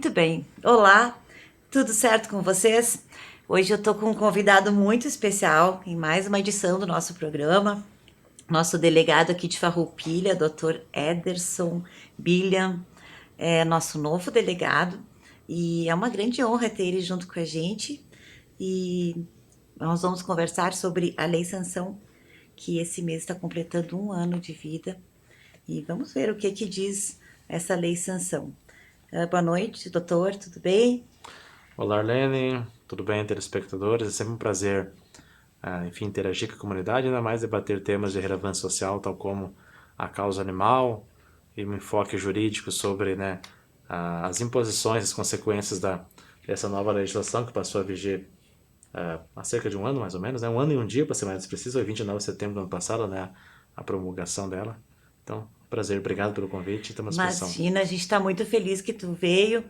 Muito bem. Olá, tudo certo com vocês? Hoje eu tô com um convidado muito especial em mais uma edição do nosso programa. Nosso delegado aqui de Farroupilha, Dr. Ederson Billiam, é nosso novo delegado e é uma grande honra ter ele junto com a gente. E nós vamos conversar sobre a Lei Sanção, que esse mês está completando um ano de vida. E vamos ver o que diz essa Lei Sanção. Boa noite, doutor, tudo bem? Olá, Arlene, tudo bem, telespectadores? É sempre um prazer, enfim, interagir com a comunidade, ainda mais debater temas de relevância social, tal como a causa animal e um enfoque jurídico sobre, né, as imposições, as consequências dessa nova legislação que passou a vigir há cerca de um ano, mais ou menos, né? Um ano e um dia, para ser mais preciso, foi 29 de setembro do ano passado, né, a promulgação dela. Então, prazer, obrigado pelo convite, estamos à disposição. Imagina, a gente está muito feliz que tu veio.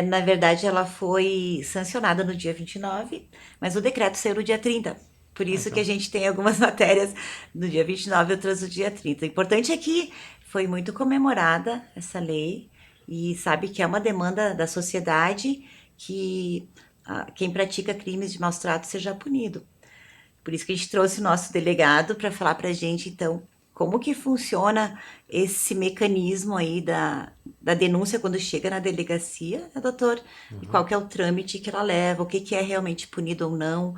Na verdade, ela foi sancionada no dia 29, mas o decreto saiu no dia 30. Por isso que a Então, gente tem algumas matérias no dia 29 e outras no dia 30. O importante é que foi muito comemorada essa lei e sabe que é uma demanda da sociedade que quem pratica crimes de maus tratos seja punido. Por isso que a gente trouxe o nosso delegado para falar para a gente, então, como que funciona esse mecanismo aí da denúncia quando chega na delegacia, né, doutor? E qual que é o trâmite que ela leva, o que que é realmente punido ou não?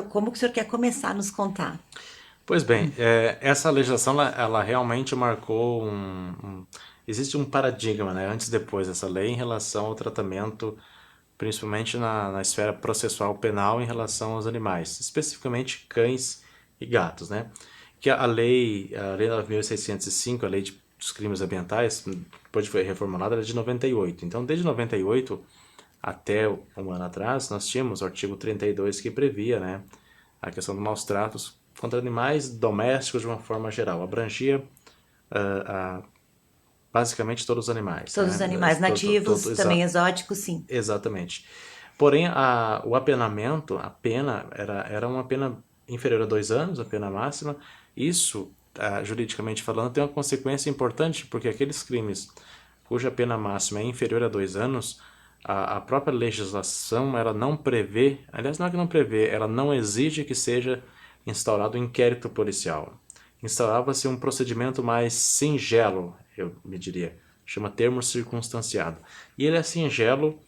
Como que o senhor quer começar a nos contar? pois bem, essa legislação ela realmente marcou existe um paradigma, né, antes e depois dessa lei em relação ao tratamento, principalmente na esfera processual penal em relação aos animais, especificamente cães e gatos, né? Que a lei 9.605, a lei dos crimes ambientais, depois foi reformulada, ela é de 98. Então, desde 98 até um ano atrás, nós tínhamos o artigo 32 que previa, né, a questão dos maus tratos contra animais domésticos de uma forma geral. Abrangia basicamente todos os animais, Todos os né? animais nativos, também exóticos, sim. Exatamente. Porém, o apenamento, a pena, era uma pena inferior a 2 anos, a pena máxima. Isso, juridicamente falando, tem uma consequência importante, porque aqueles crimes cuja pena máxima é inferior a 2 anos, a própria legislação ela não prevê, aliás, não é que não prevê, ela não exige que seja instaurado um inquérito policial. Instaurava-se um procedimento mais singelo, eu me diria, chama termo circunstanciado. E ele é singelo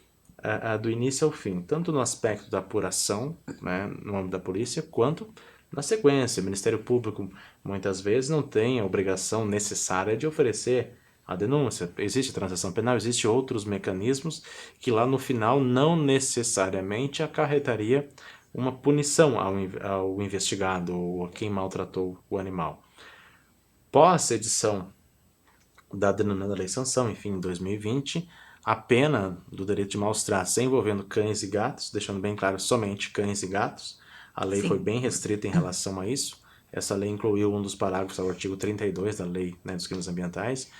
do início ao fim, tanto no aspecto da apuração, né, no âmbito da polícia, quanto na sequência. O Ministério Público muitas vezes não tem a obrigação necessária de oferecer a denúncia. Existe transação penal, existem outros mecanismos que lá no final não necessariamente acarretaria uma punição ao investigado ou a quem maltratou o animal. Pós-edição da denominada Lei Sanção, enfim, em 2020, a pena do delito de maus tratos envolvendo cães e gatos, deixando bem claro somente cães e gatos, a lei foi Sim. bem restrita em relação a isso. Essa lei incluiu um dos parágrafos ao artigo 32 da Lei, né, dos Crimes Ambientais,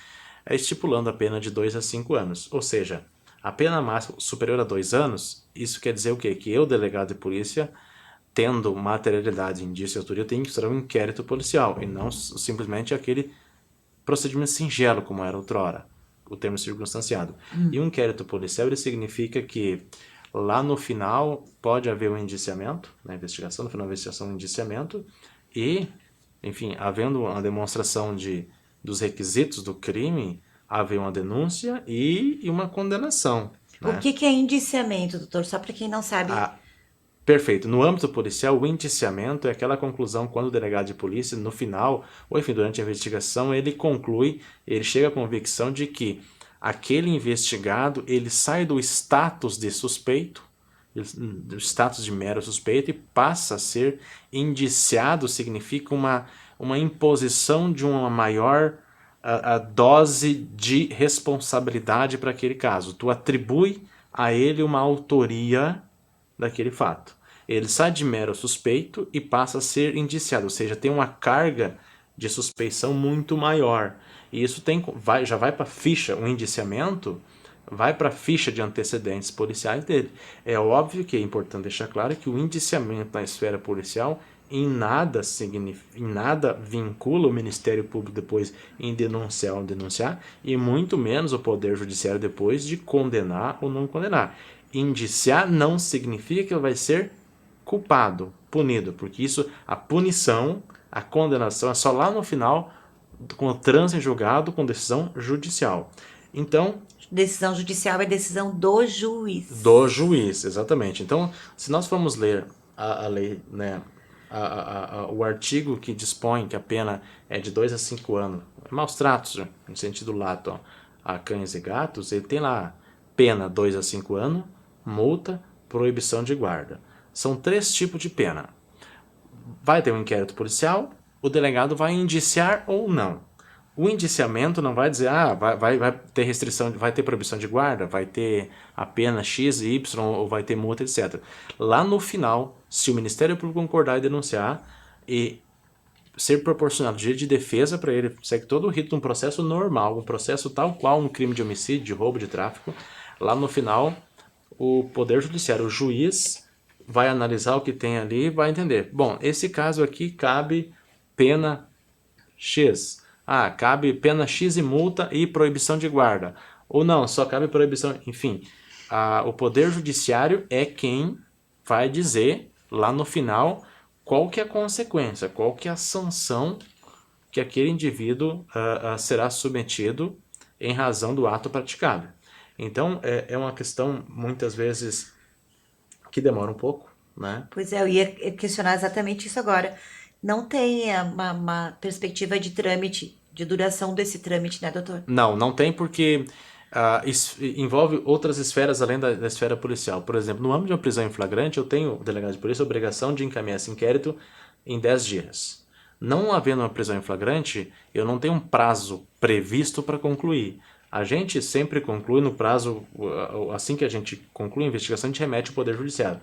estipulando a pena de 2 a 5 anos. Ou seja, a pena máxima superior a 2 anos, isso quer dizer o quê? Que eu, delegado de polícia, tendo materialidade, indício e autoria, eu tenho que instaurar um inquérito policial e não simplesmente aquele procedimento singelo, como era outrora, o termo circunstanciado. E um inquérito policial ele significa que lá no final pode haver um indiciamento, na investigação, no final da investigação, um indiciamento, e, enfim, havendo uma demonstração dos requisitos do crime, haver uma denúncia e uma condenação, O né? que é indiciamento, doutor? Só para quem não sabe. A, Perfeito. No âmbito policial, o indiciamento é aquela conclusão quando o delegado de polícia, no final, ou enfim, durante a investigação, ele conclui, ele chega à convicção de que aquele investigado, ele sai do status de suspeito, do status de mero suspeito e passa a ser indiciado, significa uma imposição de uma maior a dose de responsabilidade para aquele caso. Tu atribui a ele uma autoria daquele fato. Ele sai de mero suspeito e passa a ser indiciado, ou seja, tem uma carga de suspeição muito maior. E isso já vai para a ficha, o indiciamento vai para a ficha de antecedentes policiais dele. É óbvio que é importante deixar claro que o indiciamento na esfera policial em nada vincula o Ministério Público depois em denunciar ou denunciar, e muito menos o Poder Judiciário depois de condenar ou não condenar. Indiciar não significa que ele vai ser culpado, punido, porque isso, a punição, a condenação é só lá no final, com o trânsito em julgado, com decisão judicial. Então, Decisão judicial é decisão do juiz. do juiz, exatamente. Então, se nós formos ler a lei, né, o artigo que dispõe que a pena é de 2 a 5 anos, maus tratos, no sentido lato, a cães e gatos, ele tem lá pena 2 a 5 anos, multa, proibição de guarda. São 3 tipos de pena. Vai ter um inquérito policial, o delegado vai indiciar ou não. O indiciamento não vai dizer, vai ter restrição, vai ter proibição de guarda, vai ter a pena X e Y, ou vai ter multa, etc. Lá no final, se o Ministério Público concordar e denunciar, e ser proporcionado direito de defesa para ele, segue todo o rito de um processo normal, um processo tal qual um crime de homicídio, de roubo, de tráfico, lá no final, o Poder Judiciário, o juiz, vai analisar o que tem ali e vai entender. Bom, esse caso aqui cabe pena X. Cabe pena X e multa e proibição de guarda. Ou não, só cabe proibição. Enfim, o Poder Judiciário é quem vai dizer lá no final qual que é a consequência, qual que é a sanção que aquele indivíduo será submetido em razão do ato praticado. Então, é uma questão, muitas vezes, que demora um pouco, né? Pois é, eu ia questionar exatamente isso agora. Não tem uma perspectiva de trâmite, de duração desse trâmite, né, doutor? Não tem porque envolve outras esferas além da esfera policial. Por exemplo, no âmbito de uma prisão em flagrante, eu tenho, o delegado de polícia, a obrigação de encaminhar esse inquérito em 10 dias. Não havendo uma prisão em flagrante, eu não tenho um prazo previsto para concluir. A gente sempre conclui no prazo, assim que a gente conclui a investigação, a gente remete ao Poder Judiciário.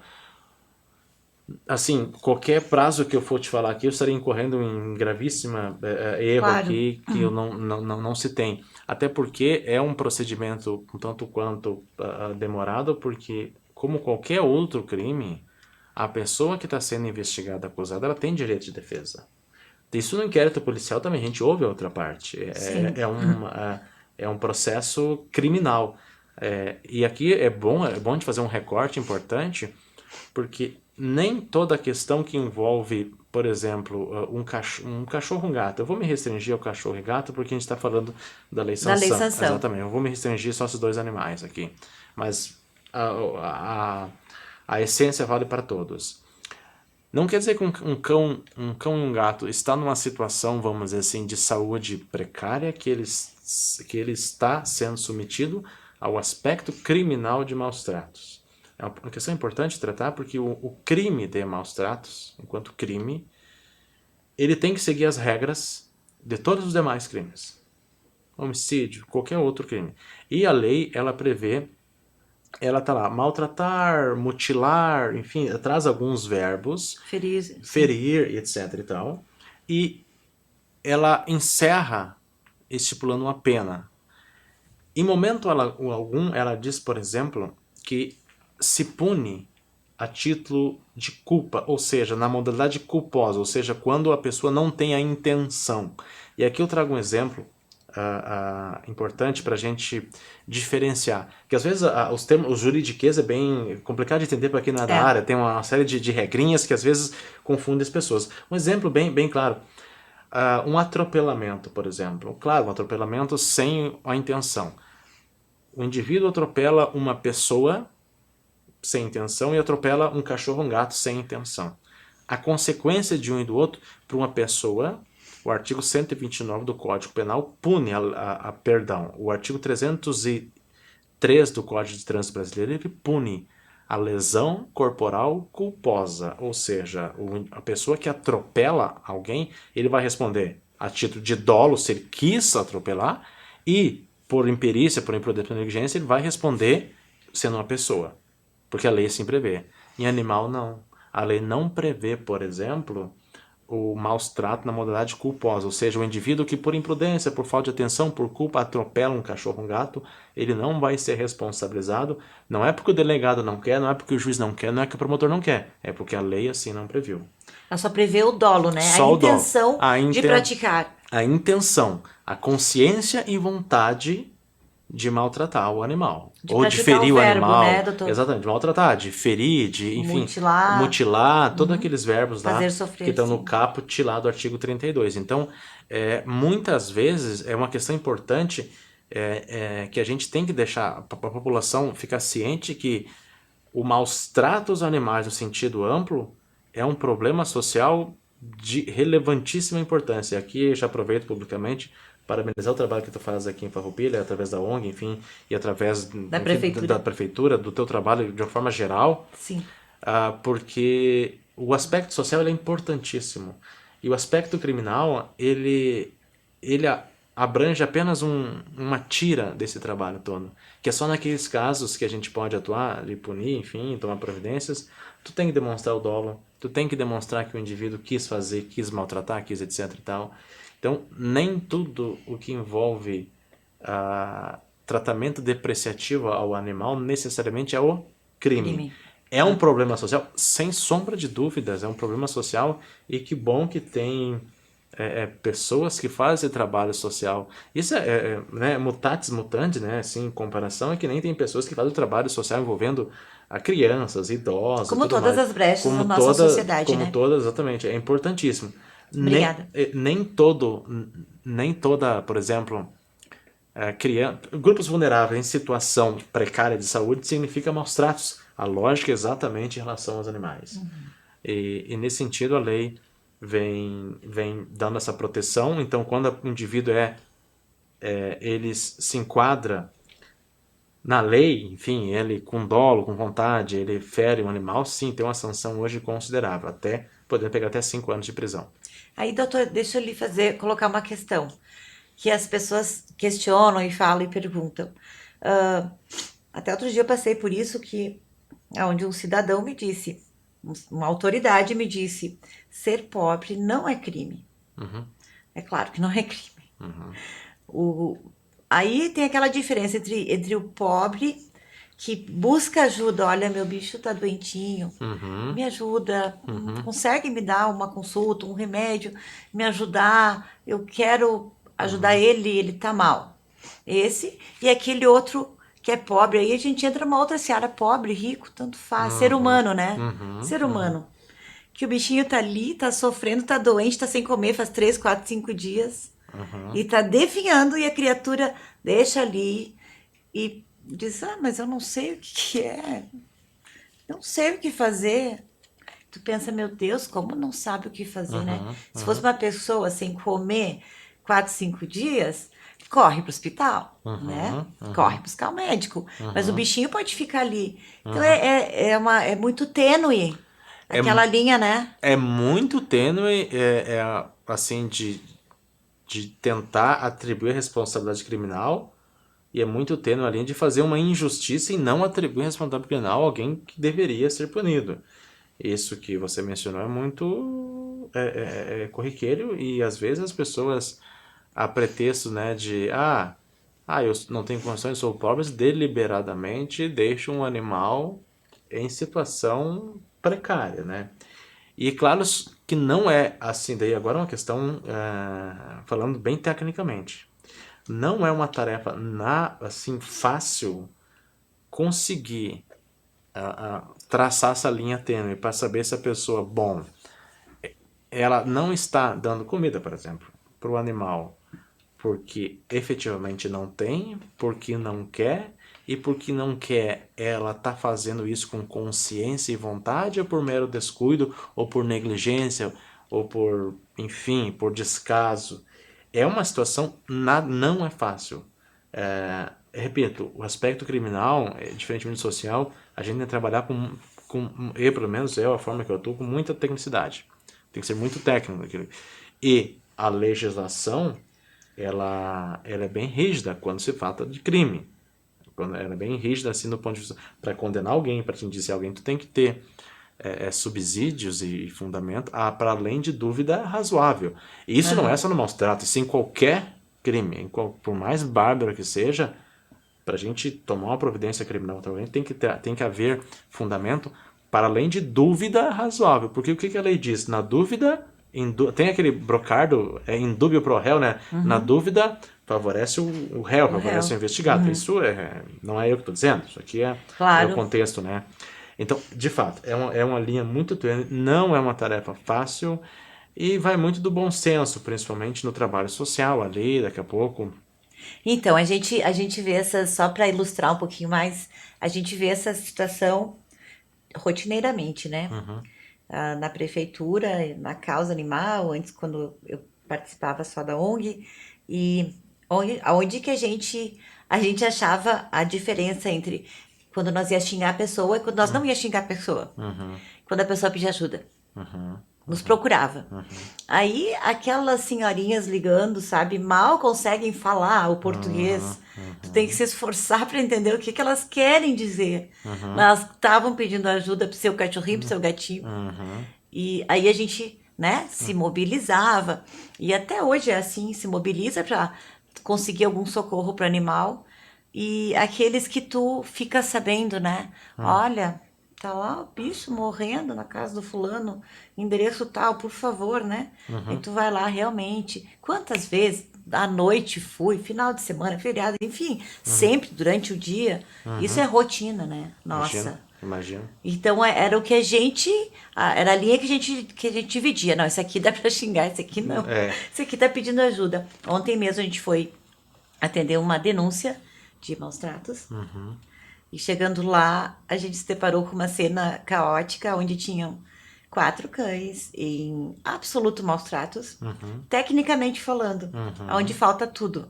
Assim, qualquer prazo que eu for te falar aqui, eu estaria incorrendo em gravíssima erro Claro. aqui que eu não se tem. Até porque é um procedimento um tanto quanto demorado, porque, como qualquer outro crime, a pessoa que está sendo investigada, acusada, ela tem direito de defesa. Isso no inquérito policial também, a gente ouve a outra parte. Sim. É um processo criminal. E aqui é bom de fazer um recorte importante, porque nem toda questão que envolve, por exemplo, um cachorro e um gato. Eu vou me restringir ao cachorro e gato porque a gente está falando da lei Da lei sanção. sanção. Exatamente, eu vou me restringir só a esses 2 animais aqui. Mas a essência vale para todos. Não quer dizer que um cão e um gato está numa situação, vamos dizer assim, de saúde precária, que ele está sendo submetido ao aspecto criminal de maus tratos. É uma questão importante tratar porque o crime de maus tratos, enquanto crime, ele tem que seguir as regras de todos os demais crimes. Homicídio, qualquer outro crime. E a lei, ela prevê, ela tá lá, maltratar, mutilar, enfim, traz alguns verbos, ferir, etc e tal, e ela encerra estipulando uma pena. Em momento algum, ela diz, por exemplo, que se pune a título de culpa, ou seja, na modalidade culposa, ou seja, quando a pessoa não tem a intenção. E aqui eu trago um exemplo importante para a gente diferenciar, que às vezes os termos, o juridiquês é bem complicado de entender para quem não é da área, tem uma série de regrinhas que às vezes confundem as pessoas. Um exemplo bem claro, um atropelamento, por exemplo. Claro, um atropelamento sem a intenção. O indivíduo atropela uma pessoa sem intenção e atropela um cachorro ou um gato sem intenção. A consequência de um e do outro para uma pessoa, o artigo 129 do Código Penal pune perdão, o artigo 303 do Código de Trânsito Brasileiro ele pune a lesão corporal culposa, ou seja, a pessoa que atropela alguém, ele vai responder a título de dolo se ele quis atropelar e por imperícia, por imprudência, por negligência, ele vai responder sendo uma pessoa. Porque a lei assim prevê. Em animal, não. A lei não prevê, por exemplo, o maus trato na modalidade culposa, ou seja, o indivíduo que por imprudência, por falta de atenção, por culpa atropela um cachorro ou um gato, ele não vai ser responsabilizado, não é porque o delegado não quer, não é porque o juiz não quer, não é que o promotor não quer, é porque a lei assim não previu. Ela só prevê o dolo, né? A Só o dolo. intenção de praticar. A intenção, a consciência e vontade de maltratar o animal. De Ou de praticar ferir o o verbo, animal. né, doutor? Exatamente, de maltratar, de ferir, de, enfim, Mutilar. todos aqueles verbos lá Fazer sofrer, que estão no sim. caput lá do artigo 32. Então, muitas vezes é uma questão importante que a gente tem que deixar para a população ficar ciente que o maus trato aos animais no sentido amplo é um problema social de relevantíssima importância. Aqui eu já aproveito publicamente para parabenizar o trabalho que tu faz aqui em Farroupilha, através da ONG, enfim, e através Da enfim, prefeitura. da prefeitura, do teu trabalho de uma forma geral, Sim. porque o aspecto social ele é importantíssimo. E o aspecto criminal, ele abrange apenas uma tira desse trabalho todo. Que é só naqueles casos que a gente pode atuar, e punir, enfim, tomar providências. Tu tem que demonstrar o dolo, tu tem que demonstrar que o indivíduo quis fazer, quis maltratar, quis etc e tal. Então, nem tudo o que envolve tratamento depreciativo ao animal necessariamente é o crime. É um problema social, sem sombra de dúvidas, é um problema social e que bom que tem pessoas que fazem esse trabalho social. Isso né, mutatis mutandis, né, assim, em comparação, é que nem tem pessoas que fazem o trabalho social envolvendo a crianças, idosos Como e tudo todas mais. as brechas da nossa sociedade, Como né? todas, exatamente, é importantíssimo. Obrigada. Nem toda, por exemplo, grupos vulneráveis em situação precária de saúde significa maus tratos. A lógica é exatamente em relação aos animais. E nesse sentido a lei vem dando essa proteção. Então, quando o indivíduo ele se enquadra na lei, enfim, ele com dolo, com vontade, ele fere um animal, sim, tem uma sanção hoje considerável, até podendo pegar até 5 anos de prisão. Aí, doutor, deixa eu lhe colocar uma questão que as pessoas questionam e falam e perguntam. Até outro dia eu passei por isso onde um cidadão me disse, uma autoridade me disse, ser pobre não é crime. É claro que não é crime. Aí tem aquela diferença entre o pobre que busca ajuda. Olha, meu bicho tá doentinho, me ajuda, consegue me dar uma consulta, um remédio, me ajudar, eu quero ajudar ele tá mal. Esse e aquele outro que é pobre, aí a gente entra numa outra seara, pobre, rico, tanto faz, ser humano, né? Ser humano. Que o bichinho tá ali, tá sofrendo, tá doente, tá sem comer faz 3, 4, 5 dias. E tá definhando e a criatura deixa ali e diz, mas eu não sei o que é. Não sei o que fazer. Tu pensa, meu Deus, como não sabe o que fazer, né? Se fosse uma pessoa sem comer 4, 5 dias, corre pro hospital, né? Corre buscar o médico. Mas o bichinho pode ficar ali. Então é muito tênue aquela linha, né? É muito tênue, assim, de tentar atribuir responsabilidade criminal, e é muito tênue a linha de fazer uma injustiça e não atribuir responsabilidade criminal a alguém que deveria ser punido. Isso que você mencionou é muito corriqueiro, e às vezes as pessoas, a pretexto, né, de eu não tenho condições, sou pobre, deliberadamente deixam um animal em situação precária, né? E claro que não é assim, daí agora é uma questão, falando bem tecnicamente, não é uma tarefa assim fácil conseguir traçar essa linha tênue para saber se a pessoa, ela não está dando comida, por exemplo, para o animal porque efetivamente não tem, porque não quer, e porque não quer, ela está fazendo isso com consciência e vontade, ou por mero descuido, ou por negligência, ou por, enfim, por descaso. É uma situação, não é fácil. Repito, o aspecto criminal, diferentemente do social, a gente tem que trabalhar eu, pelo menos, a forma que eu atuo, com muita tecnicidade. Tem que ser muito técnico. E a legislação, ela é bem rígida quando se trata de crime. Ela é bem rígida assim no ponto de vista para condenar alguém, para te indiciar alguém, tu tem que ter subsídios e fundamento para além de dúvida razoável. E isso não é só no maus tratos, sim qualquer crime, por mais bárbaro que seja, para a gente tomar uma providência criminal também tem que haver fundamento para além de dúvida razoável. Porque o que a lei diz? Na dúvida, tem aquele brocardo, indúbio pro réu, né? Na dúvida, favorece o réu, favorece o investigado. Isso não é eu que estou dizendo, isso aqui é o contexto, né? Então, de fato, é uma linha muito tênue, não é uma tarefa fácil e vai muito do bom senso, principalmente no trabalho social ali, daqui a pouco. Então, a gente vê só para ilustrar um pouquinho mais, a gente vê essa situação rotineiramente, né? Na prefeitura, na causa animal, antes quando eu participava só da ONG, e onde que a gente achava a diferença entre quando nós ia xingar a pessoa e quando nós não ia xingar a pessoa. Quando a pessoa pedia ajuda. Nos procurava. Aí aquelas senhorinhas ligando, sabe, mal conseguem falar o português. Tu tem que se esforçar para entender o que elas querem dizer. Mas elas estavam pedindo ajuda pro seu cachorrinho, pro seu gatinho. E aí a gente, né, se mobilizava. E até hoje é assim, se mobiliza para conseguir algum socorro para animal. E aqueles que tu fica sabendo, né? Olha, tá lá o bicho morrendo na casa do fulano, endereço tal, por favor, né? Aí tu vai lá realmente. Quantas vezes à noite fui, final de semana, feriado, enfim, sempre durante o dia. Isso é rotina, né? Nossa. Imagino. Então era o que era a linha que a gente dividia. Não, esse aqui dá pra xingar, esse aqui não. Esse aqui tá pedindo ajuda. Ontem mesmo a gente foi atender uma denúncia de maus tratos. E chegando lá, a gente se deparou com uma cena caótica onde tinham 4 cães em absoluto maus tratos, tecnicamente falando, onde falta tudo.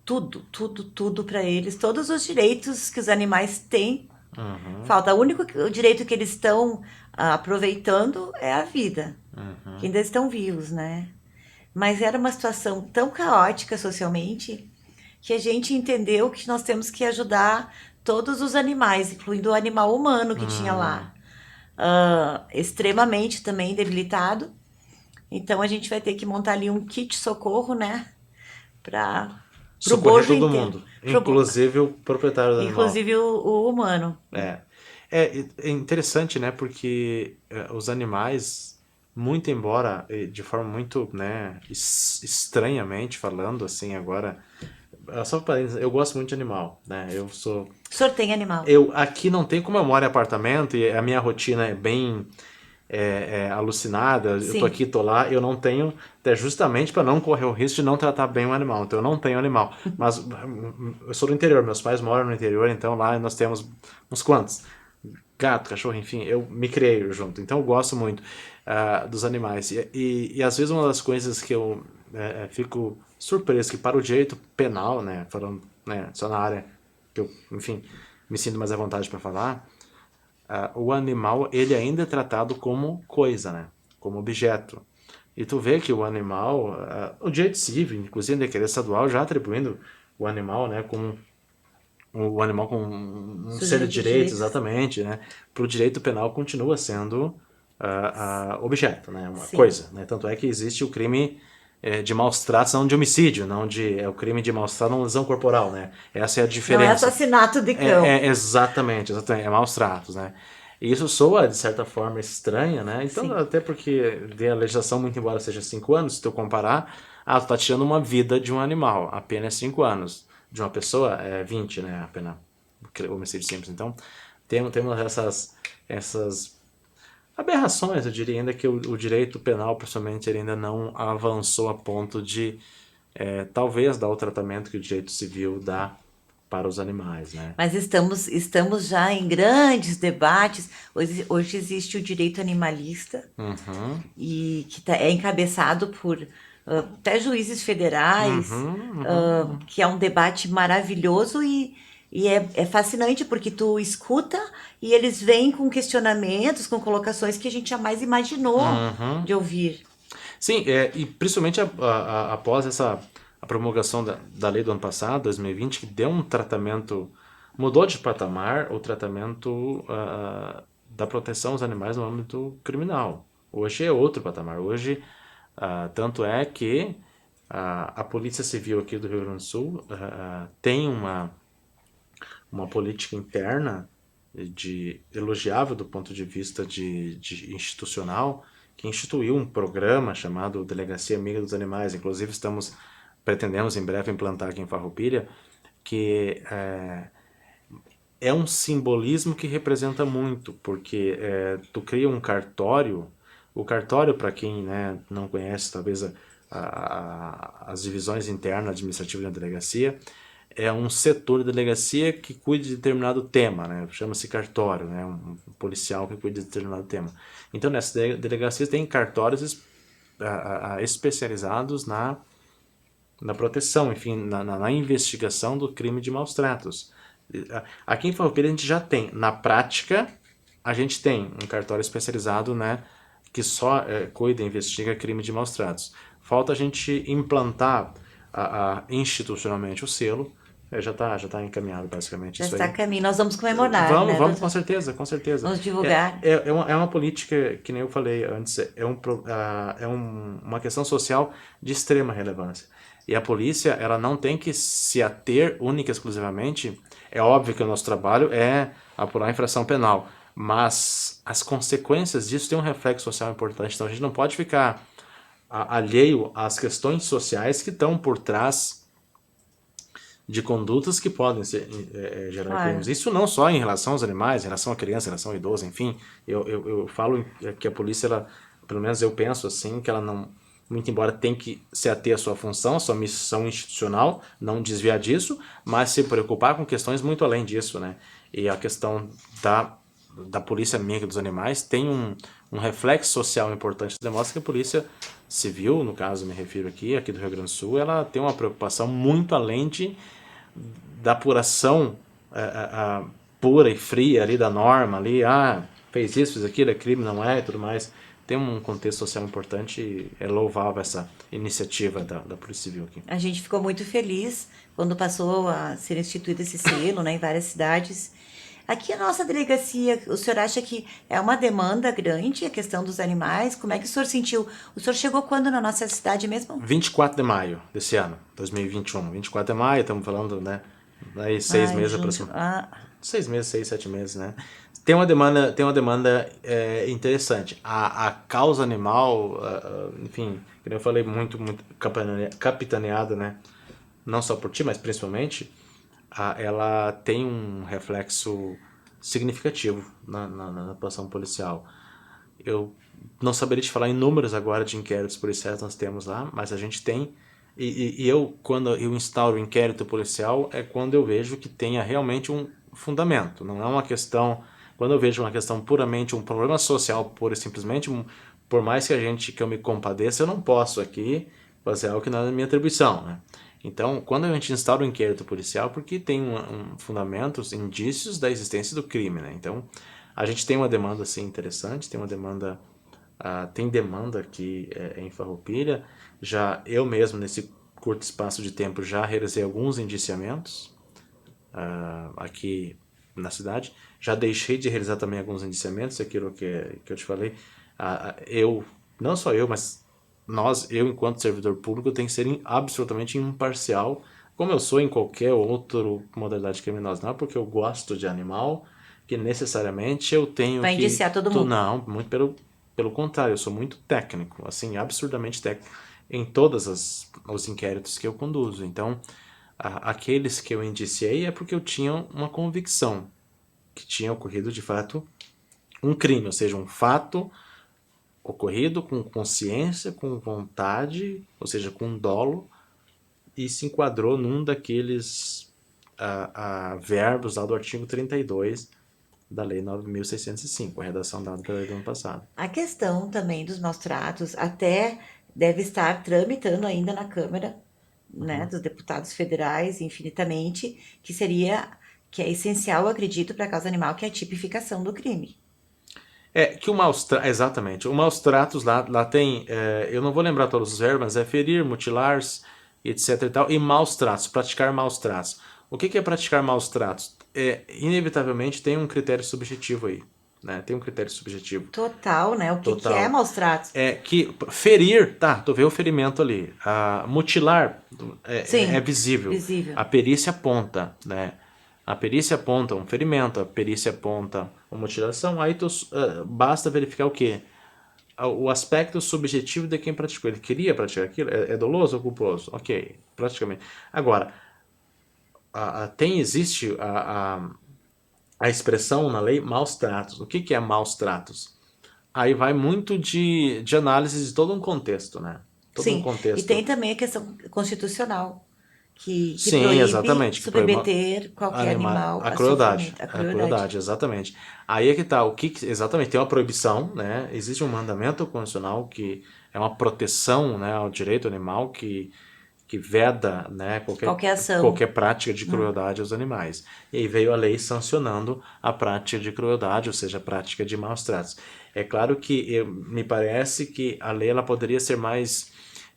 Tudo para eles, todos os direitos que os animais têm. Falta. O direito que eles estão aproveitando é a vida, que ainda estão vivos, né? Mas era uma situação tão caótica socialmente que a gente entendeu que nós temos que ajudar todos os animais, incluindo o animal humano que tinha lá, extremamente também debilitado. Então a gente vai ter que montar ali um kit socorro, né? Para o Socorrer bojo todo inteiro. mundo, inclusive o proprietário do animal. Inclusive o humano. É interessante, né? Porque os animais, muito embora de forma muito, né, estranhamente falando, assim, agora, só para eu gosto muito de animal, né? O senhor tem animal? Eu aqui não tem como eu moro em apartamento e a minha rotina é bem alucinada. Sim. Eu tô aqui, tô lá, eu não tenho, até justamente para não correr o risco de não tratar bem o animal. Então eu não tenho animal. Mas eu sou do interior, meus pais moram no interior, então lá nós temos uns quantos? Gato, cachorro, enfim, eu me criei junto. Então eu gosto muito dos animais. E às vezes uma das coisas que eu fico surpreso que para o direito penal, né, falando, né, só na área que eu, enfim, me sinto mais à vontade para falar, o animal, ele ainda é tratado como coisa, né? Como objeto. E tu vê que o animal, o direito civil, inclusive a decreto estadual, já atribuindo o animal, né, como o animal com um ser de direitos, exatamente, né? Para o direito penal continua sendo objeto, né? Uma coisa, né? Tanto é que existe o crime de maus tratos, não de homicídio, não de o crime de maus tratos, não lesão corporal, né? Essa é a diferença. Não é assassinato de cão. Exatamente, é maus tratos, né? E isso soa, de certa forma, estranha, né? Então, até porque a legislação, muito embora seja 5 anos, se tu comparar, tu tá tirando uma vida de um animal, apenas 5 anos. De uma pessoa é 20, né? A pena homicídio simples. Então, temos essas aberrações, eu diria ainda que o direito penal, principalmente, ele ainda não avançou a ponto de talvez dar o tratamento que o direito civil dá para os animais, né? Mas estamos já em grandes debates. Hoje existe o direito animalista e que é encabeçado por até juízes federais, que é um debate maravilhoso e é fascinante porque tu escuta e eles vêm com questionamentos, com colocações que a gente jamais imaginou de ouvir. Sim, e principalmente após a promulgação da lei do ano passado, 2020, que deu um tratamento, mudou de patamar o tratamento da proteção aos animais no âmbito criminal. Hoje é outro patamar. Hoje, tanto é que a Polícia Civil aqui do Rio Grande do Sul tem uma política interna elogiável do ponto de vista de institucional, que instituiu um programa chamado Delegacia Amiga dos Animais. Inclusive, pretendemos em breve implantar aqui em Farroupilha, que é um simbolismo que representa muito, porque tu cria um cartório. O cartório, para quem, né, não conhece talvez as divisões internas administrativas da delegacia, é um setor da delegacia que cuida de determinado tema, né? Chama-se cartório, né? Um policial que cuida de determinado tema. Então, nessas delegacias tem cartórios especializados na proteção, enfim, na investigação do crime de maus tratos. Aqui em Farroupilha a gente já tem, na prática, a gente tem um cartório especializado, né, que só cuida e investiga crime de maus tratos. Falta a gente implantar institucionalmente o selo. Já está encaminhado basicamente Já isso está aí. a caminho. Nós vamos comemorar, Vamos, né, vamos, doutor? com certeza, com certeza. Vamos divulgar. É uma política, que nem eu falei antes, uma questão social de extrema relevância. E a polícia, ela não tem que se ater única e exclusivamente. É óbvio que o nosso trabalho é apurar a infração penal, mas as consequências disso têm um reflexo social importante. Então a gente não pode ficar alheio às questões sociais que estão por trás de condutas que podem gerar Claro. crimes. Isso não só em relação aos animais, em relação à criança, em relação ao idoso, enfim. Eu falo que a polícia, ela, pelo menos eu penso assim, que ela não, muito embora tenha que se ater à sua função, à sua missão institucional, não desviar disso, mas se preocupar com questões muito além disso, né? E a questão da polícia amiga dos animais tem um reflexo social importante. Demonstra que a polícia civil, no caso me refiro aqui do Rio Grande do Sul, ela tem uma preocupação muito além da apuração pura e fria ali da norma, ali, fez isso, fez aquilo, é crime, não é, e tudo mais. Tem um contexto social importante e é louvável essa iniciativa da Polícia Civil aqui. A gente ficou muito feliz quando passou a ser instituído esse selo, né, em várias cidades. Aqui a nossa delegacia, o senhor acha que é uma demanda grande a questão dos animais? Como é que o senhor sentiu? O senhor chegou quando na nossa cidade mesmo? 24 de maio desse ano, 2021. 24 de maio, estamos falando, né? Aí 6 meses aproximadamente. 6 meses, 6, 7 meses, né? Tem uma demanda interessante. A causa animal, enfim, como eu falei, muito capitaneada, né? Não só por ti, mas principalmente, ela tem um reflexo significativo na atuação policial. Eu não saberia te falar em números agora de inquéritos policiais que nós temos lá, mas a gente tem. E quando eu instauro o inquérito policial, é quando eu vejo que tenha realmente um fundamento. Não é uma questão. Quando eu vejo uma questão puramente um problema social, pura e simplesmente, por mais que eu me compadeça, eu não posso aqui fazer algo que não é da minha atribuição, né? Então, quando a gente instaura o inquérito policial, porque tem fundamentos, indícios da existência do crime, né? Então, a gente tem uma demanda assim interessante, tem demanda aqui em Farroupilha. Já eu mesmo, nesse curto espaço de tempo, já realizei alguns indiciamentos aqui na cidade. Já deixei de realizar também alguns indiciamentos, aquilo que eu te falei. Não só eu, mas eu enquanto servidor público, tenho que ser absolutamente imparcial, como eu sou em qualquer outra modalidade criminosa. Não é porque eu gosto de animal que necessariamente eu tenho Vai que... indiciar todo mundo. Não, muito pelo contrário, eu sou muito técnico, assim, absurdamente técnico em todos os inquéritos que eu conduzo. Então, aqueles que eu indiciei é porque eu tinha uma convicção que tinha ocorrido de fato um crime, ou seja, um fato ocorrido com consciência, com vontade, ou seja, com dolo, e se enquadrou num daqueles verbos lá do artigo 32 da Lei 9.605, a redação dada pela lei do ano passado. A questão também dos maus tratos até deve estar tramitando ainda na Câmara, né, dos deputados federais, infinitamente, que é essencial, eu acredito, para a causa animal, que é a tipificação do crime. Exatamente, o maus tratos lá tem, eu não vou lembrar todos os verbos, mas é ferir, mutilar, etc e tal, e maus tratos, praticar maus tratos. O que é praticar maus tratos? Inevitavelmente tem um critério subjetivo aí. né? Tem um critério subjetivo. Total, né? O que Total. é maus tratos? É que ferir, tá, tu vê o ferimento ali. Mutilar Sim, é visível. visível. A perícia aponta, né? A perícia aponta um ferimento, a perícia aponta uma mutilação, aí basta verificar o quê? O aspecto subjetivo de quem praticou. Ele queria praticar aquilo? É doloso ou culposo? Ok, praticamente. Agora, existe a expressão na lei maus tratos. O que é maus tratos? Aí vai muito de análise de todo um contexto, né? Todo um Sim, e tem contexto. também a questão constitucional, que Sim, proíbe exatamente, que proíbe submeter qualquer animal a a crueldade, sofrimento, a a crueldade. crueldade, exatamente. Aí é que tá, exatamente, tem uma proibição, né? Existe um mandamento constitucional que é uma proteção, né, ao direito animal que veda, né, Qualquer ação. qualquer prática de crueldade aos animais. E aí veio a lei sancionando a prática de crueldade, ou seja, a prática de maus tratos. É claro que me parece que a lei ela poderia ser mais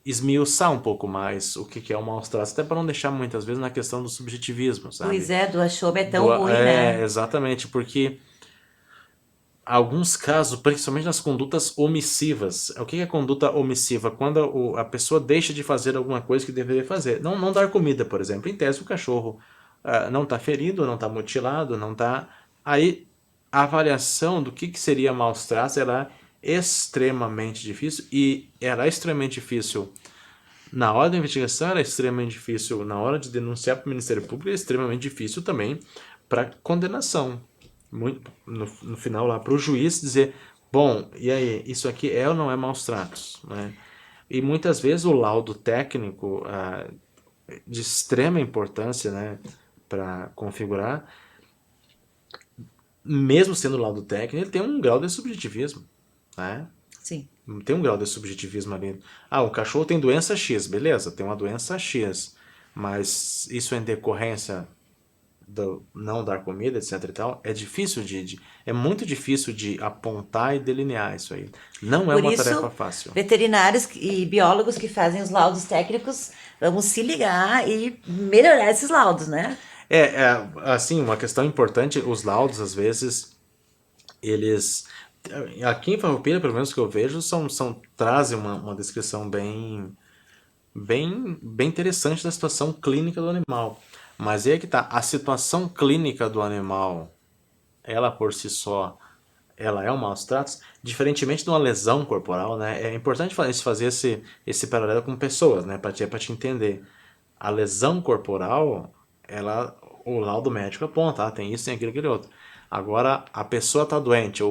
esmiuçar um pouco mais o que é o maus tratos, até para não deixar muitas vezes na questão do subjetivismo, Pois sabe? é, do achome é tão ruim, né? Exatamente, porque alguns casos, principalmente nas condutas omissivas. O que é conduta omissiva? Quando a pessoa deixa de fazer alguma coisa que deveria fazer. Não dar comida, por exemplo. Em tese, o cachorro não está ferido, não está mutilado, não está. Aí, a avaliação do que seria maus tratos era extremamente difícil e era extremamente difícil na hora da investigação, era extremamente difícil na hora de denunciar para o Ministério Público, é extremamente difícil também para condenação. Muito, no final lá, para o juiz dizer, bom, e aí, isso aqui é ou não é maus tratos? Né? E muitas vezes o laudo técnico de extrema importância, né, para configurar, mesmo sendo laudo técnico, ele tem um grau de subjetivismo, né? Sim. Tem um grau de subjetivismo ali. O cachorro tem doença X, beleza, tem uma doença X, mas isso é em decorrência do não dar comida, etc e tal, é difícil é muito difícil de apontar e delinear isso aí. Não é Por uma tarefa isso, fácil. veterinários e biólogos que fazem os laudos técnicos, vamos se ligar e melhorar esses laudos, né? Assim, uma questão importante, os laudos, às vezes, eles... Aqui em Farroupilha, pelo menos que eu vejo, trazem uma descrição bem interessante da situação clínica do animal. Mas aí é que tá, a situação clínica do animal, ela por si só, ela é um maus tratos, diferentemente de uma lesão corporal, né? É importante fazer esse paralelo com pessoas, né? Pra te entender. A lesão corporal, o laudo médico aponta, tem isso, tem aquilo, aquele outro. Agora, a pessoa tá doente,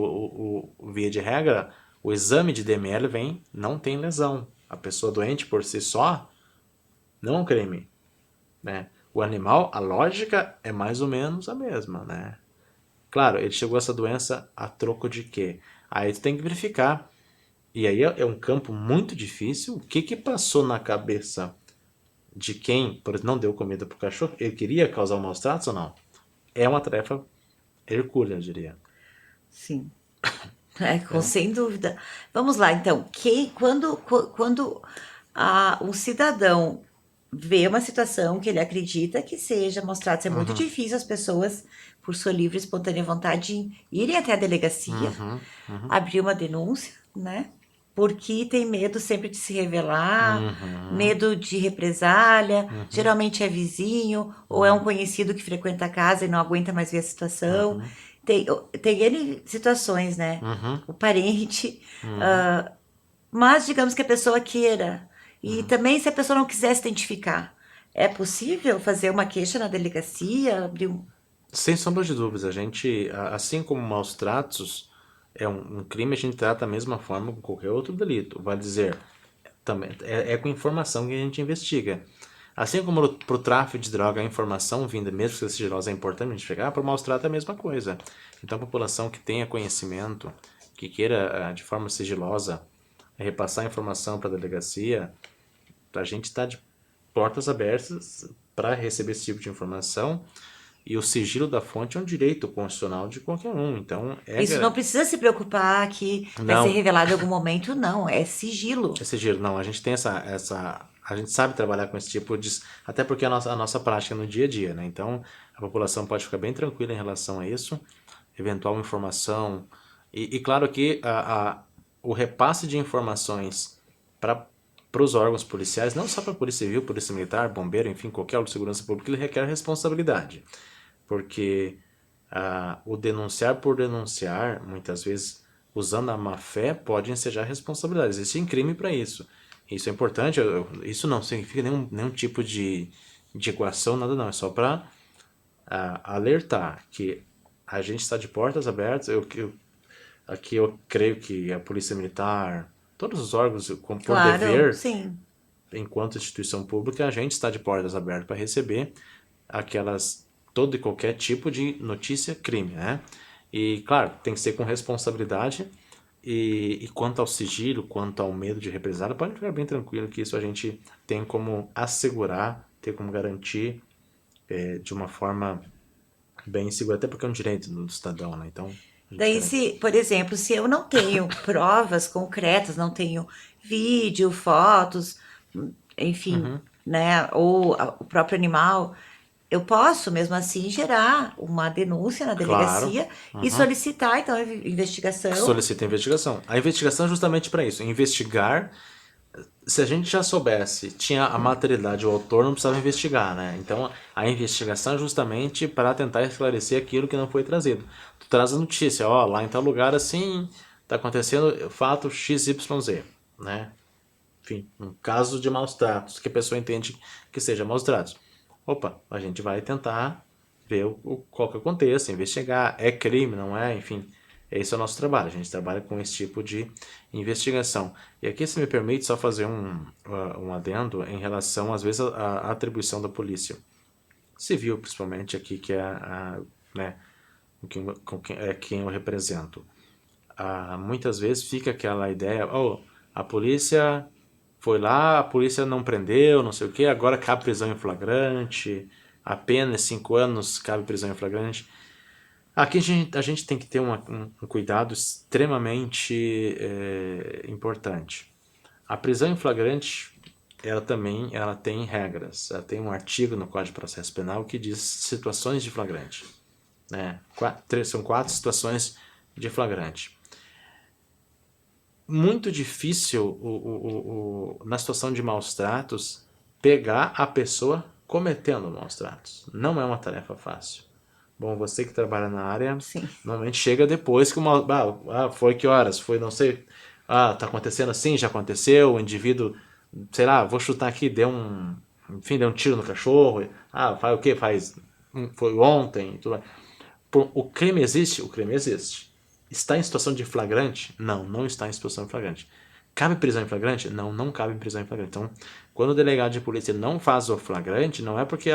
via de regra, o exame de DML vem, não tem lesão. A pessoa doente por si só, não é um crime, né? O animal, a lógica é mais ou menos a mesma, né? Claro, ele chegou a essa doença a troco de quê? Aí tu tem que verificar. E aí é um campo muito difícil. O que passou na cabeça de quem, por exemplo, não deu comida pro cachorro? Ele queria causar um maus tratos ou não? É uma tarefa hercúlea, eu diria. Sim. É? Sem dúvida. Vamos lá, então. Quando um cidadão vê uma situação que ele acredita que seja mostrado ser muito difícil as pessoas, por sua livre e espontânea vontade, irem até a delegacia, abrir uma denúncia, né? Porque tem medo sempre de se revelar, medo de represália, geralmente é vizinho, ou é um conhecido que frequenta a casa e não aguenta mais ver a situação. Tem N situações, né? O parente, mas digamos que a pessoa queira. E também se a pessoa não quiser se identificar, é possível fazer uma queixa na delegacia, abrir um... Sem sombra de dúvidas, assim como maus tratos é um crime, a gente trata da mesma forma com qualquer outro delito. Vale dizer, também é com informação que a gente investiga. Assim como para o tráfico de droga, a informação vinda, mesmo que seja sigilosa, é importante identificar, para o maus trato é a mesma coisa. Então, a população que tenha conhecimento, que queira, de forma sigilosa, repassar a informação para a delegacia, a gente está de portas abertas para receber esse tipo de informação. E o sigilo da fonte é um direito constitucional de qualquer um. Então, Isso não precisa se preocupar que vai ser não, revelado em algum momento, não. É sigilo. é sigilo. Não, a gente tem a gente sabe trabalhar com esse tipo de... Até porque a nossa prática é no dia a dia, né? Então, a população pode ficar bem tranquila em relação a isso. Eventual informação E claro que o repasse de informações para os órgãos policiais, não só para a Polícia Civil, Polícia Militar, Bombeiro, enfim, qualquer órgão de segurança pública, ele requer responsabilidade. Porque o denunciar por denunciar, muitas vezes usando a má-fé, pode ensejar responsabilidade. Existe crime para isso. Isso é importante, isso não significa nenhum tipo de equação, nada não. É só para alertar que a gente está de portas abertas. Aqui eu creio que a Polícia Militar, todos os órgãos, por Claro, dever, sim. enquanto instituição pública, a gente está de portas abertas para receber todo e qualquer tipo de notícia crime, né? E claro, tem que ser com responsabilidade. E quanto ao sigilo, quanto ao medo de represália, pode ficar bem tranquilo que isso a gente tem como assegurar, tem como garantir de uma forma bem segura, até porque é um direito do cidadão, né? Então a gente Daí, garante. se, por exemplo, se eu não tenho provas concretas, não tenho vídeo, fotos, enfim, né, ou o próprio animal, eu posso mesmo assim gerar uma denúncia na Claro. delegacia e solicitar então a investigação. Solicita investigação. A investigação é justamente para isso, investigar. Se a gente já soubesse, tinha a materialidade, o autor não precisava investigar, né? Então a investigação é justamente para tentar esclarecer aquilo que não foi trazido. Tu traz a notícia, ó, lá em tal lugar assim, tá acontecendo fato XYZ, né? Enfim, um caso de maus tratos, que a pessoa entende que seja maus tratos. Opa, a gente vai tentar ver qual que é o contexto, investigar, é crime, não é? Enfim, esse é o nosso trabalho, a gente trabalha com esse tipo de investigação. E aqui, se me permite, só fazer um adendo em relação, às vezes, à atribuição da polícia civil, principalmente aqui, que é né, quem eu represento. Muitas vezes fica aquela ideia, oh, a polícia foi lá, a polícia não prendeu, não sei o que, agora cabe prisão em flagrante, apenas 5 anos cabe prisão em flagrante. Aqui a gente tem que ter um cuidado extremamente importante. A prisão em flagrante, ela tem regras, ela tem um artigo no Código de Processo Penal que diz situações de flagrante. Né? São 4 situações de flagrante. Muito difícil na situação de maus tratos pegar a pessoa cometendo maus tratos. Não é uma tarefa fácil. Bom, você que trabalha na área, Sim. normalmente chega depois que foi que horas? Foi não sei. Tá acontecendo assim, já aconteceu, o indivíduo, sei lá, vou chutar aqui, deu um tiro no cachorro. Faz o quê? Foi ontem, tudo mais. O crime existe? O crime existe. Está em situação de flagrante? Não, não está em situação de flagrante. Cabe prisão em flagrante? Não, não cabe prisão em flagrante. Então, quando o delegado de polícia não faz o flagrante, não é porque,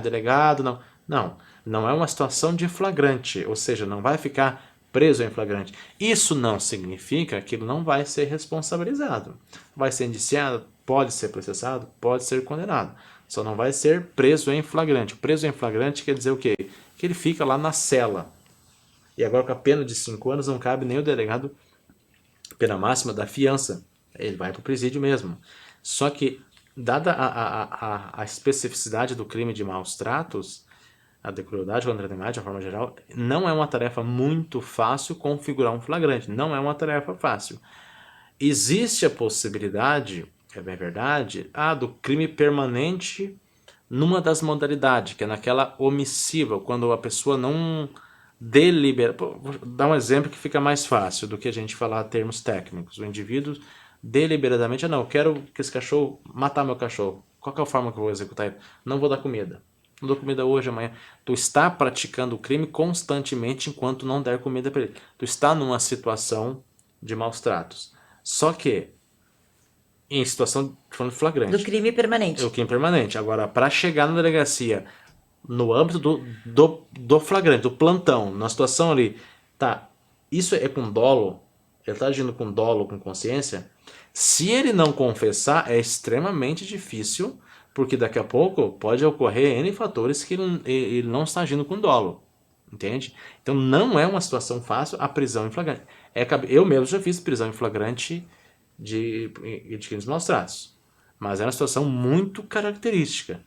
delegado, não. Não, não é uma situação de flagrante, ou seja, não vai ficar preso em flagrante. Isso não significa que ele não vai ser responsabilizado. Vai ser indiciado, pode ser processado, pode ser condenado. Só não vai ser preso em flagrante. Preso em flagrante quer dizer o quê? Que ele fica lá na cela. E agora com a pena de 5 anos não cabe nem o delegado, pena máxima da fiança. Ele vai para o presídio mesmo. Só que, dada a especificidade do crime de maus tratos, a de crueldade contra animais, de uma forma geral, não é uma tarefa muito fácil configurar um flagrante. Não é uma tarefa fácil. Existe a possibilidade, é bem verdade, do crime permanente numa das modalidades, que é naquela omissiva, quando a pessoa não delibera. Vou dar um exemplo que fica mais fácil do que a gente falar termos técnicos. O indivíduo deliberadamente, não, eu quero que esse cachorro matar meu cachorro. Qual que é a forma que eu vou executar ele? Não vou dar comida. Não dou comida hoje, amanhã. Tu está praticando o crime constantemente enquanto não der comida para ele. Tu está numa situação de maus tratos. Só que em situação falando Do flagrante. crime É o permanente. crime permanente. Agora, para chegar na delegacia no âmbito do flagrante, do plantão, na situação ali, tá, isso é com dolo, ele tá agindo com dolo, com consciência, se ele não confessar, é extremamente difícil, porque daqui a pouco pode ocorrer N fatores que ele não está agindo com dolo, entende? Então não é uma situação fácil a prisão em flagrante. Eu mesmo já fiz prisão em flagrante de crimes maus tratos, mas é uma situação muito característica.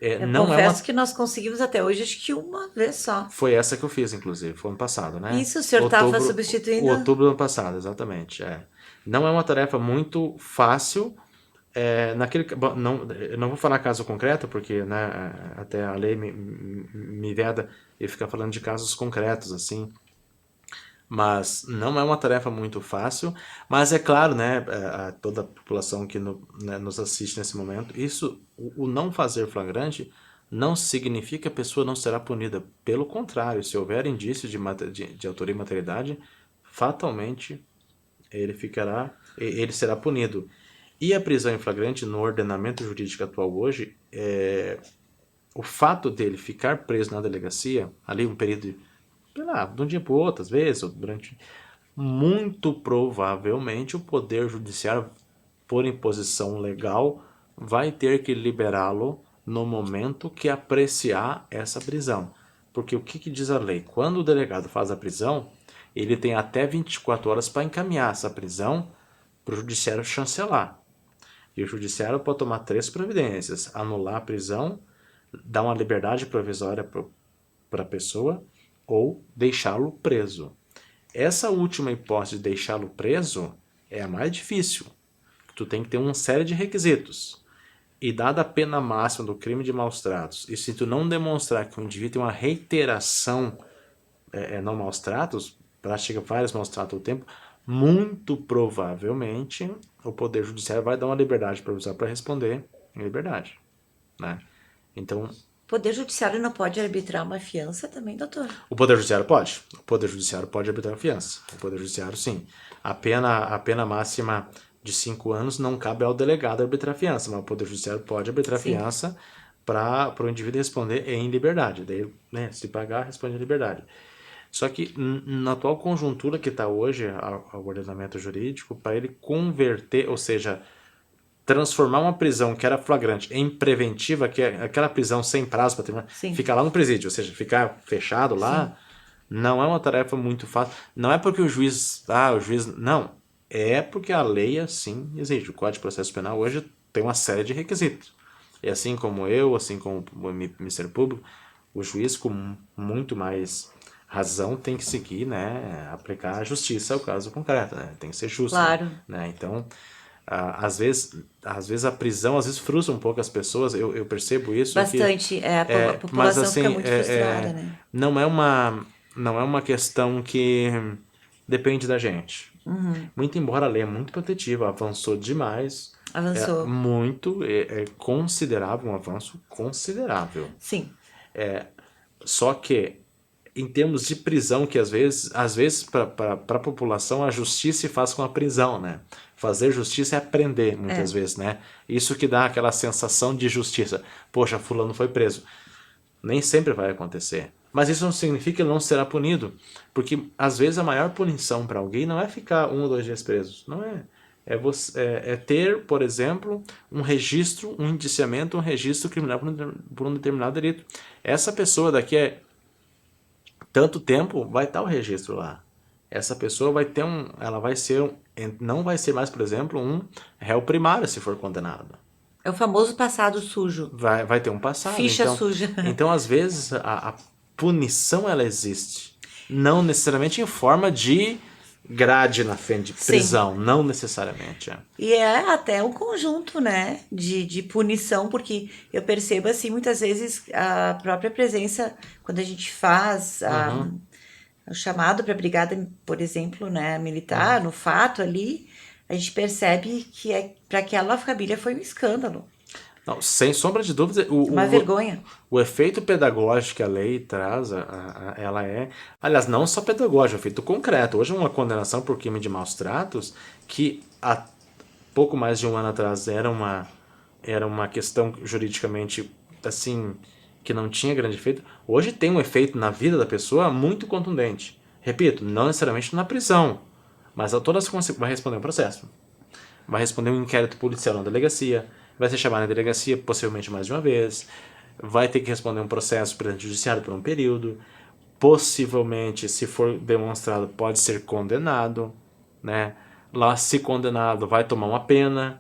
Eu Não é uma... confesso que nós conseguimos até hoje, acho que uma vez só. Foi essa que eu fiz, inclusive, foi ano passado, né? Isso, o senhor estava substituindo? Outubro do ano passado, exatamente. Não é uma tarefa muito fácil. Bom, não, eu não vou falar caso concreto, porque, né, até a lei me veda e ficar falando de casos concretos, assim. Mas não é uma tarefa muito fácil. Mas é claro, né, a toda a população que né, nos assiste nesse momento, o não fazer flagrante não significa que a pessoa não será punida. Pelo contrário, se houver indício de autoria e materialidade, fatalmente ele será punido. E a prisão em flagrante no ordenamento jurídico atual hoje, o fato dele ficar preso na delegacia, ali um período, sei lá, de um dia para o outro, às vezes, ou durante... Muito provavelmente o Poder Judiciário, por imposição legal, vai ter que liberá-lo no momento que apreciar essa prisão. Porque o que diz a lei? Quando o delegado faz a prisão, ele tem até 24 horas para encaminhar essa prisão para o judiciário chancelar. E o judiciário pode tomar 3 providências: anular a prisão, dar uma liberdade provisória para a pessoa ou deixá-lo preso. Essa última hipótese de deixá-lo preso é a mais difícil. Tu tem que ter uma série de requisitos. E dada a pena máxima do crime de maus-tratos, e se tu não demonstrar que o indivíduo tem uma reiteração não maus-tratos, pratica vários maus-tratos ao tempo, muito provavelmente o Poder Judiciário vai dar uma liberdade provisória para responder em liberdade, né? Então, O Poder Judiciário não pode arbitrar uma fiança também, doutor? o Poder Judiciário pode. O Poder Judiciário pode arbitrar fiança. O Poder Judiciário, sim. A pena máxima de 5 anos não cabe ao delegado arbitrar fiança, mas o Poder Judiciário pode arbitrar fiança para o indivíduo responder em liberdade. Daí, né, se pagar, responde em liberdade. Só que na atual conjuntura que está hoje ao ordenamento jurídico, para ele converter, ou seja, transformar uma prisão que era flagrante em preventiva, que é aquela prisão sem prazo para terminar, ficar lá no presídio, ou seja, ficar fechado lá, não é uma tarefa muito fácil. Não é porque o juiz... Não. É porque a lei assim exige. O Código de Processo Penal hoje tem uma série de requisitos. E assim como eu, assim como o Ministério Público, o juiz com muito mais razão tem que seguir, né, aplicar a justiça ao caso concreto, né, tem que ser justo. Claro. Né, então, às vezes a prisão às vezes frustra um pouco as pessoas, eu percebo isso. Bastante, a população mas, assim, fica muito frustrada, né? Não é uma questão que depende da gente. Muito embora a lei é muito protetiva, avançou demais. Avançou. É considerável, um avanço considerável. Sim. Só que, em termos de prisão, que às vezes para a população a justiça se faz com a prisão, né? Fazer justiça é aprender, muitas vezes, né? Isso que dá aquela sensação de justiça. Poxa, fulano foi preso. Nem sempre vai acontecer. Mas isso não significa que ele não será punido. Porque, às vezes, a maior punição para alguém não é ficar 1 ou 2 dias presos. Não é. É ter, por exemplo, um registro, um indiciamento, um registro criminal por um determinado delito. Essa pessoa daqui a tanto tempo vai estar o registro lá. Essa pessoa vai ter não vai ser mais, por exemplo, um réu primário se for condenado. É o famoso passado sujo. Vai ter um passado. Ficha suja. Então, às vezes, a punição ela existe. Não necessariamente em forma de grade na frente de prisão. Não necessariamente. E é até um conjunto, né, de punição, porque eu percebo, assim, muitas vezes a própria presença, quando a gente faz o chamado para a brigada, por exemplo, né, militar, no fato ali, a gente percebe que para aquela família foi um escândalo. Não, sem sombra de dúvida. Uma vergonha. O efeito pedagógico que a lei traz, ela é... Aliás, não só pedagógico, é efeito concreto. Hoje uma condenação por crime de maus tratos, que há pouco mais de um ano atrás era uma questão juridicamente, assim, que não tinha grande efeito, hoje tem um efeito na vida da pessoa muito contundente. Repito, não necessariamente na prisão, mas a todas as consequências. Vai responder um processo. Vai responder um inquérito policial na delegacia, vai ser chamado na delegacia possivelmente mais de uma vez, vai ter que responder um processo perante o judiciário por um período, possivelmente, se for demonstrado, pode ser condenado, né? Lá, se condenado, vai tomar uma pena,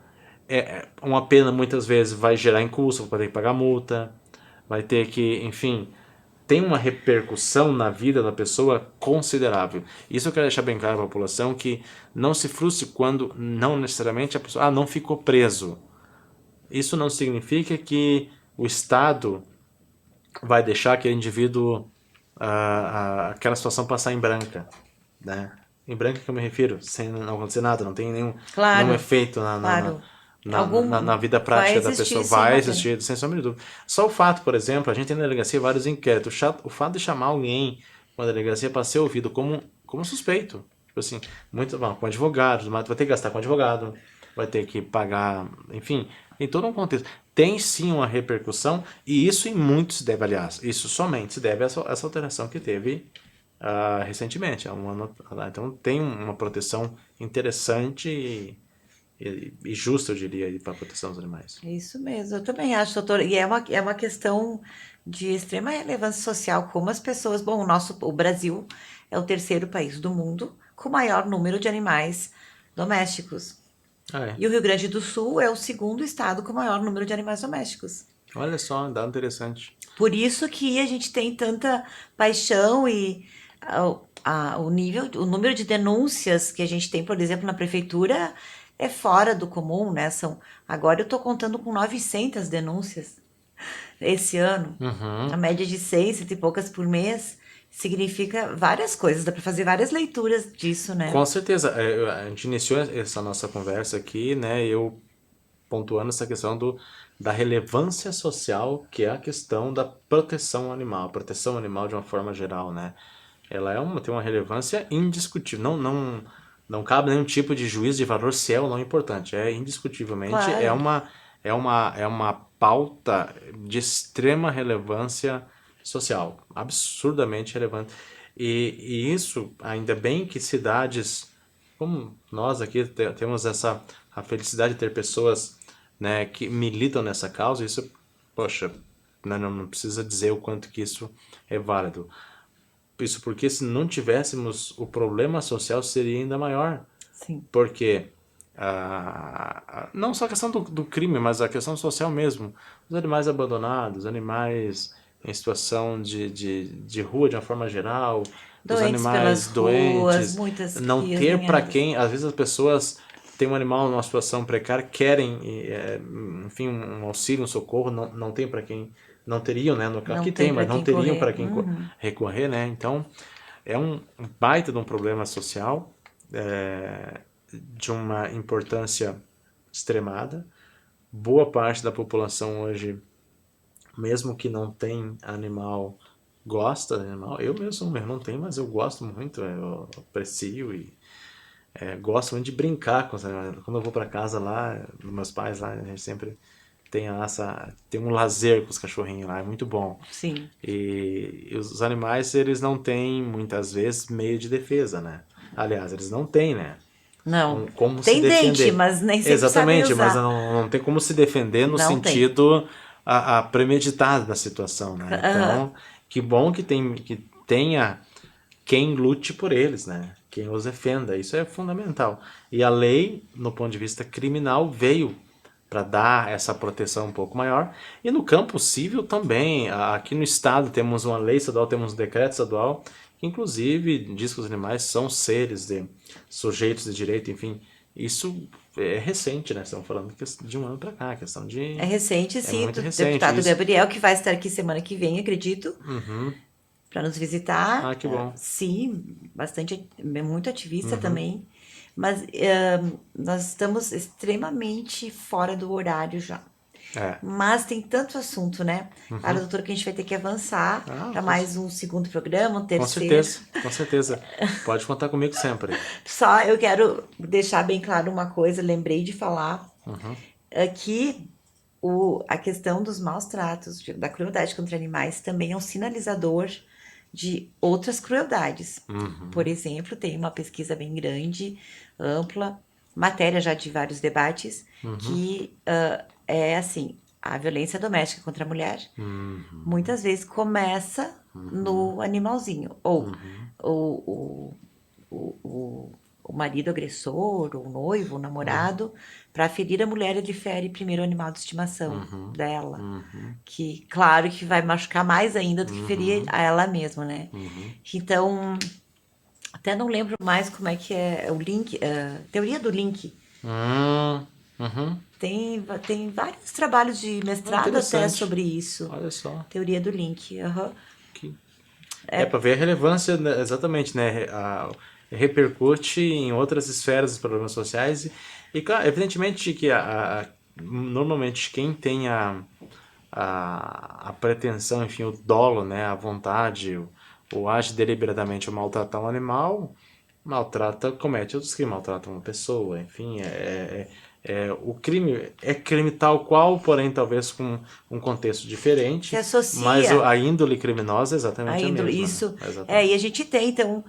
uma pena muitas vezes vai gerar incurso, vai ter que pagar multa, vai ter que, enfim, tem uma repercussão na vida da pessoa considerável. Isso eu quero deixar bem claro para a população, que não se frustre quando não necessariamente a pessoa não ficou preso. Isso não significa que o Estado vai deixar aquele indivíduo, aquela situação passar em branca, né? Em branca que eu me refiro, sem não acontecer nada, não tem nenhum Claro, efeito na, na, na, claro. na vida Vai prática da pessoa. existir sim Vai uma pena. existir, sem sombra de dúvida. Só o fato, por exemplo, a gente tem na delegacia vários inquéritos. O fato de chamar alguém com a delegacia para ser ouvido como suspeito. Tipo assim, muito bom, com advogado, mas vai ter que gastar com advogado, vai ter que pagar, enfim, em todo um contexto. Tem sim uma repercussão, e isso em muito se deve, aliás, isso somente se deve a essa alteração que teve recentemente. Então tem uma proteção interessante e justa, eu diria, para a proteção dos animais. Isso mesmo, eu também acho, doutor. E é uma questão de extrema relevância social, como as pessoas. Bom, o Brasil é o terceiro país do mundo com maior número de animais domésticos. Ah, é. E o Rio Grande do Sul é o segundo estado com maior número de animais domésticos. Olha só, um dado interessante. Por isso que a gente tem tanta paixão e o número de denúncias que a gente tem, por exemplo, na prefeitura é fora do comum, né? Agora eu estou contando com 900 denúncias esse ano. A Uhum. média de 6, cento e poucas por mês significa várias coisas, dá para fazer várias leituras disso, né? Com certeza, a gente iniciou essa nossa conversa aqui, né? Eu pontuando essa questão da relevância social, que é a questão da proteção animal de uma forma geral, né? Ela tem uma relevância indiscutível. Não cabe nenhum tipo de juízo de valor se é ou não importante. Indiscutivelmente Claro. é uma pauta de extrema relevância social, absurdamente relevante. E isso, ainda bem que cidades como nós aqui temos a felicidade de ter pessoas, né, que militam nessa causa, isso, poxa, né, não precisa dizer o quanto que isso é válido. Isso porque se não tivéssemos o problema social seria ainda maior. Sim. Porque não só a questão do crime, mas a questão social mesmo. Os animais abandonados, animais em situação de rua de uma forma geral, os Doentes pelas animais ruas, doentes, muitas não crias ter para ninhadas. quem, às vezes as pessoas têm um animal numa situação precária, querem, enfim, um auxílio, um socorro, não tem para quem, não teriam, né? No caso, Não aqui tem tem, para mas não quem teriam correr. para quem recorrer, né? Então, é um baita de um problema social, de uma importância extremada. Boa parte da população hoje, mesmo que não tem animal, gosta de animal. Eu mesmo não tenho, mas eu gosto muito, eu aprecio e gosto muito de brincar com os animais. Quando eu vou para casa lá, dos meus pais lá, a gente sempre tem um lazer com os cachorrinhos lá, é muito bom. Sim. E os animais, eles não têm, muitas vezes, meio de defesa, né? Aliás, eles não têm, né? Não. Como se Tem dente, defender. mas nem sempre sabem Exatamente, mas usar. não tem como se defender no Não tem. sentido a premeditado da situação, né? Aham. Então, que bom que tenha quem lute por eles, né? Quem os defenda. Isso é fundamental. E a lei, no ponto de vista criminal, veio para dar essa proteção um pouco maior. E no campo civil também. Aqui no estado temos uma lei estadual, temos um decreto estadual, que inclusive diz que os animais são seres sujeitos de direito, enfim. Isso é recente, né? Estamos falando de um ano para cá, questão É de. recente, É sim, muito do recente deputado isso. Gabriel, que vai estar aqui semana que vem, acredito, Uhum. para nos visitar. Ah, que bom. Sim, bastante, muito ativista Uhum. também. Mas nós estamos extremamente fora do horário já. É. Mas tem tanto assunto, né? Claro, Uhum. doutor, que a gente vai ter que avançar Ah, para mais um segundo programa, um com terceiro. certeza, com certeza. Pode contar comigo sempre. Só eu quero deixar bem claro uma coisa, lembrei de falar Uhum. que a questão dos maus tratos, da crueldade contra animais, também é um sinalizador de outras crueldades. Por Uhum. exemplo, tem uma pesquisa bem grande, ampla, matéria já de vários debates, Uhum. que é assim, a violência doméstica contra a mulher Uhum. muitas vezes começa Uhum. no animalzinho, ou Uhum. o, o, o o marido agressor, ou o noivo, o namorado, para ferir a mulher, ele fere primeiro o animal de estimação dela. Que, claro, que vai machucar mais ainda do que ferir a ela mesma, né? Então, até não lembro mais como é que é o link, teoria do link. Tem vários trabalhos de mestrado até Interessante. sobre isso. Olha só. Teoria do link. Para ver a relevância, né, exatamente, né? Repercute em outras esferas dos problemas sociais. E claro, evidentemente que normalmente quem tem a pretensão, enfim, o dolo, né? A vontade, ou age deliberadamente ao maltratar um animal, comete outros crimes, maltrata uma pessoa, enfim, o crime é crime tal qual, porém talvez com um contexto diferente, Se associa. mas a índole criminosa é exatamente a mesma. Isso. Né? Exatamente. E a gente tem, então,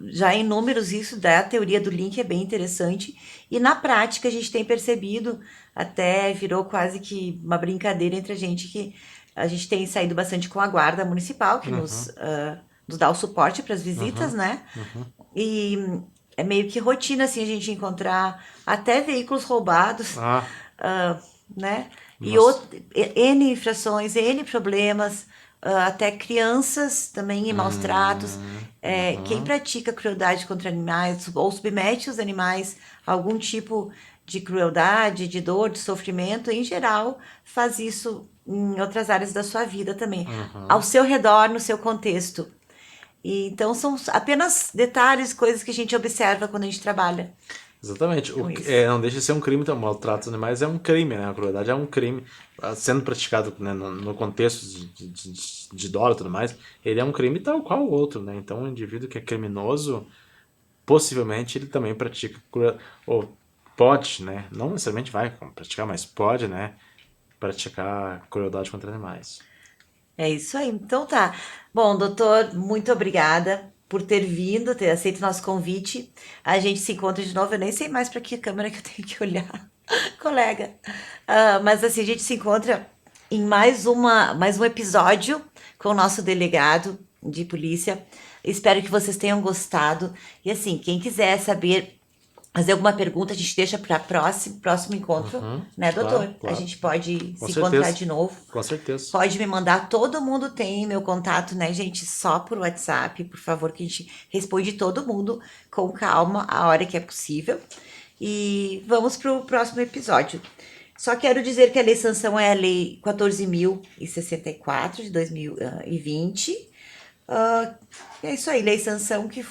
já em números isso da teoria do link é bem interessante. E na prática a gente tem percebido, até virou quase que uma brincadeira entre a gente, que a gente tem saído bastante com a guarda municipal, que nos dá o suporte para as visitas, né? E é meio que rotina, assim, a gente encontrar até veículos roubados, né? E N infrações, N problemas, até crianças também em maus tratos. Quem pratica crueldade contra animais ou submete os animais a algum tipo de crueldade, de dor, de sofrimento, em geral, faz isso em outras áreas da sua vida também, ao seu redor, no seu contexto. E, então são apenas detalhes, coisas que a gente observa quando a gente trabalha. Exatamente. Não deixa de ser um crime, então, o maltrato dos animais é um crime, né? A crueldade é um crime, sendo praticado, né, no contexto de dolo e tudo mais, ele é um crime tal qual o outro, né? Então, o indivíduo que é criminoso, possivelmente ele também pratica ou pode, né? Não necessariamente vai praticar, mas pode, né? Praticar crueldade contra animais. É isso aí. Então tá. Bom, doutor, muito obrigada por ter vindo, ter aceito o nosso convite. A gente se encontra de novo. Eu nem sei mais para que câmera que eu tenho que olhar, colega. Mas assim, a gente se encontra em mais um episódio com o nosso delegado de polícia. Espero que vocês tenham gostado. E assim, quem quiser saber, fazer alguma pergunta, a gente deixa para próximo encontro, né, doutor? Claro. A gente pode Com se certeza. encontrar de novo. Com certeza. Pode me mandar, todo mundo tem meu contato, né, gente? Só por WhatsApp, por favor, que a gente responde todo mundo com calma, a hora que é possível. E vamos para o próximo episódio. Só quero dizer que a Lei Sanção é a Lei 14.064 de 2020. É isso aí, Lei Sanção que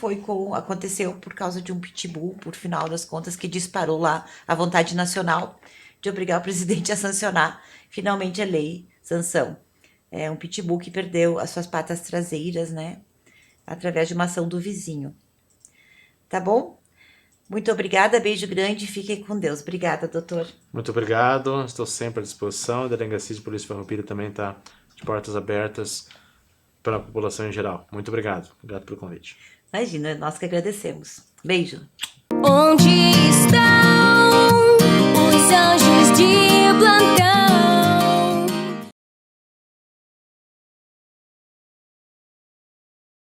aconteceu por causa de um pitbull, por final das contas, que disparou lá a vontade nacional de obrigar o presidente a sancionar finalmente a Lei Sanção. É um pitbull que perdeu as suas patas traseiras, né? Através de uma ação do vizinho. Tá bom? Muito obrigada, beijo grande, fiquem com Deus. Obrigada, doutor. Muito obrigado, estou sempre à disposição. A Delegacia de Polícia Farroupilha também está de portas abertas para a população em geral. Muito obrigado. Obrigado pelo convite. Imagina, nós que agradecemos. Beijo. Onde estão os anjos de plantel?